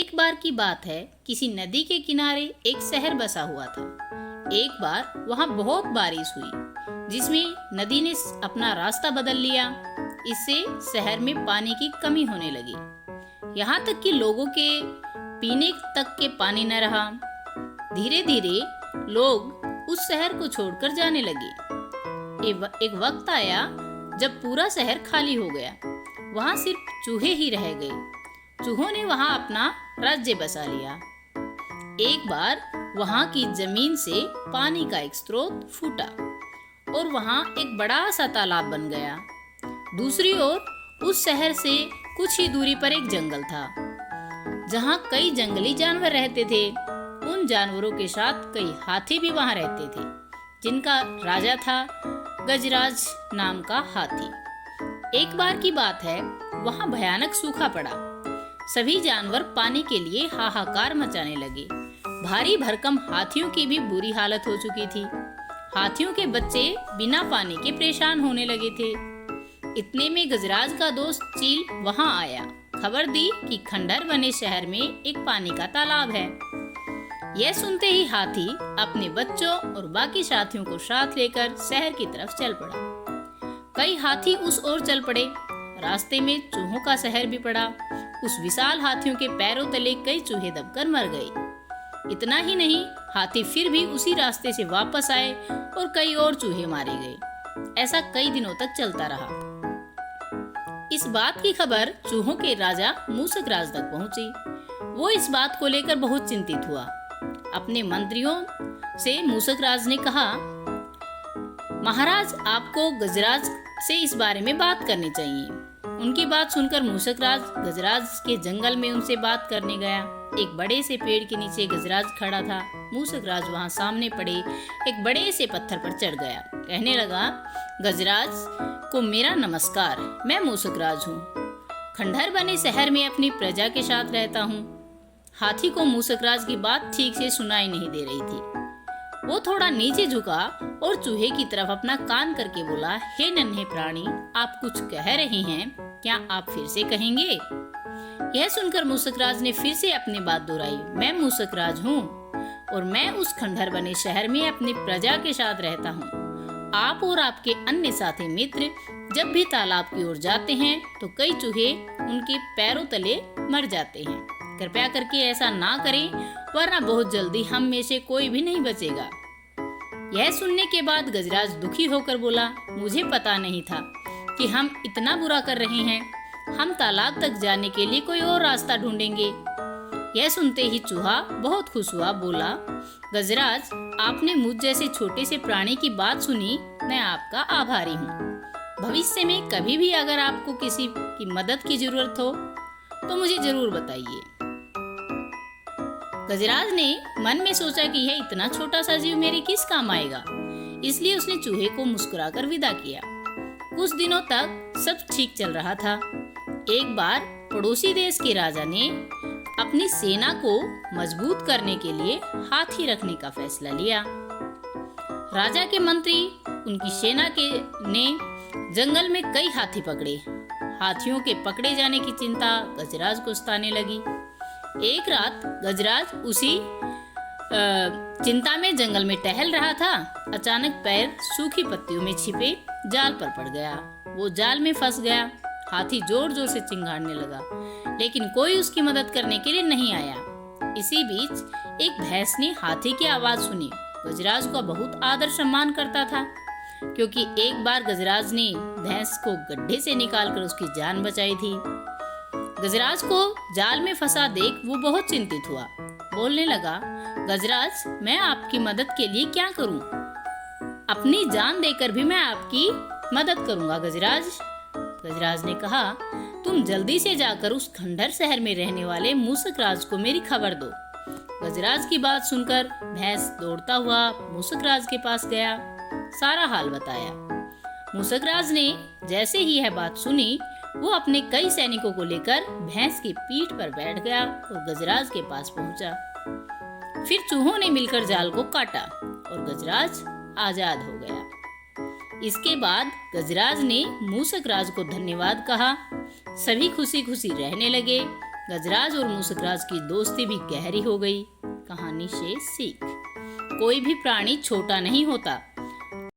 एक बार की बात है, किसी नदी के किनारे एक शहर बसा हुआ था। एक बार वहां बहुत बारिश हुई, जिसमें नदी ने अपना रास्ता बदल लिया। इससे शहर में पानी की कमी होने लगी, यहाँ तक कि लोगों के पीने तक के पानी न रहा। धीरे धीरे लोग उस शहर को छोड़कर जाने लगे। एक वक्त आया जब पूरा शहर खाली हो गया। वहां सिर्फ चूहे ही रह गए। चूहों ने वहां अपना राज्य बसा लिया। एक बार वहां की जमीन से पानी का एक स्रोत फूटा और वहां एक बड़ा सा तालाब बन गया। दूसरी ओर उस शहर से कुछ ही दूरी पर एक जंगल था, जहां कई जंगली जानवर रहते थे। उन जानवरों के साथ कई हाथी भी वहां रहते थे, जिनका राजा था गजराज नाम का हाथी। एक बार की बात है, वहां भयानक सूखा पड़ा। सभी जानवर पानी के लिए हाहाकार मचाने लगे। भारी भरकम हाथियों की भी बुरी हालत हो चुकी थी। हाथियों के बच्चे बिना पानी के परेशान होने लगे थे। इतने में गजराज का दोस्त चील वहां आया। खबर दी कि खंडहर बने शहर में एक पानी का तालाब है। यह सुनते ही हाथी अपने बच्चों और बाकी साथियों को साथ लेकर शहर की तरफ चल पड़ा। कई हाथी उस ओर चल पड़े। रास्ते में चूहों का शहर भी पड़ा। उस विशाल हाथियों के पैरों तले कई चूहे दबकर मर गए। इतना ही नहीं, हाथी फिर भी उसी रास्ते से वापस आए और कई और चूहे मारे गए। ऐसा कई दिनों तक चलता रहा। इस बात की खबर चूहों के राजा मूसक राज तक पहुंची। वो इस बात को लेकर बहुत चिंतित हुआ। अपने मंत्रियों से मूसक राज ने कहा, महाराज, आपको गजराज से इस बारे में बात करनी चाहिए। उनकी बात सुनकर मूसक राज गजराज के जंगल में उनसे बात करने गया। एक बड़े से पेड़ के नीचे गजराज खड़ा था। मूसक राज वहां सामने पड़े एक बड़े से पत्थर पर चढ़ गया। कहने लगा, गजराज को मेरा नमस्कार। मैं मूसक राज हूँ। खंडहर बने शहर में अपनी प्रजा के साथ रहता हूँ। हाथी को मूसक राज की बात ठीक से सुनाई नहीं दे रही थी। वो थोड़ा नीचे झुका और चूहे की तरफ अपना कान करके बोला, हे नन्हे प्राणी, आप कुछ कह रहे हैं, क्या आप फिर से कहेंगे? यह सुनकर मूसक राज ने फिर से अपनी बात दोहराई, मैं मूसक राज हूँ और मैं उस खंडहर बने शहर में अपनी प्रजा के साथ रहता हूँ। आप और आपके अन्य साथी मित्र जब भी तालाब की ओर जाते हैं तो कई चूहे उनके पैरों तले मर जाते हैं। कृपया करके ऐसा ना करें, वरना बहुत जल्दी हम में से कोई भी नहीं बचेगा। यह सुनने के बाद गजराज दुखी होकर बोला, मुझे पता नहीं था कि हम इतना बुरा कर रहे हैं। हम तालाब तक जाने के लिए कोई और रास्ता ढूंढेंगे। यह सुनते ही चूहा बहुत खुश हुआ। बोला, गजराज, आपने मुझ जैसे छोटे से प्राणी की बात सुनी, मैं आपका आभारी हूँ। भविष्य में कभी भी अगर आपको किसी की मदद की जरूरत हो तो मुझे जरूर बताइए। गजराज ने मन में सोचा कि यह इतना छोटा सा जीव मेरे किस काम आएगा, इसलिए उसने चूहे को मुस्कुराकर विदा किया। कुछ दिनों तक सब ठीक चल रहा था। एक बार पड़ोसी देश के राजा ने अपनी सेना को मजबूत करने के लिए हाथी रखने का फैसला लिया। राजा के मंत्री उनकी सेना ने जंगल में कई हाथी पकड़े। हाथियों के पकड़े जाने की चिंता गजराज को सताने लगी। एक रात गजराज उसी चिंता में जंगल में टहल रहा था। अचानक पैर सूखी पत्तियों में छिपे जाल पर पड़ गया। वो जाल में फंस गया। हाथी जोर जोर से चिंगाड़ने लगा, लेकिन कोई उसकी मदद करने के लिए नहीं आया। इसी बीच एक भैंस ने हाथी की आवाज सुनी। गजराज को बहुत आदर सम्मान करता था, क्योंकि एक बार गजराज ने भैंस को गड्ढे से निकालकर उसकी जान बचाई थी। गजराज को जाल में फंसा देख वो बहुत चिंतित हुआ। बोलने लगा, गजराज, मैं आपकी मदद के लिए क्या करूं? अपनी जान देकर भी मैं आपकी मदद करूंगा। गजराज ने कहा, तुम जल्दी से जाकर उस खंडहर शहर में रहने वाले मूसक राज को मेरी खबर दो। गजराज की बात सुनकर भैंस दौड़ता हुआ मूसक राज के पास गया। सारा हाल बताया। मूसक राज ने जैसे ही यह बात सुनी, वो अपने कई सैनिकों को लेकर भैंस की पीठ पर बैठ गया और गजराज के पास पहुंचा। फिर चूहों ने मिलकर जाल को काटा और गजराज आजाद हो गया। इसके बाद गजराज ने मूसक राज को धन्यवाद कहा। सभी खुशी खुशी रहने लगे। गजराज और मूसकराज की दोस्ती भी गहरी हो गई। कहानी से सीख, कोई भी प्राणी छोटा नहीं होता,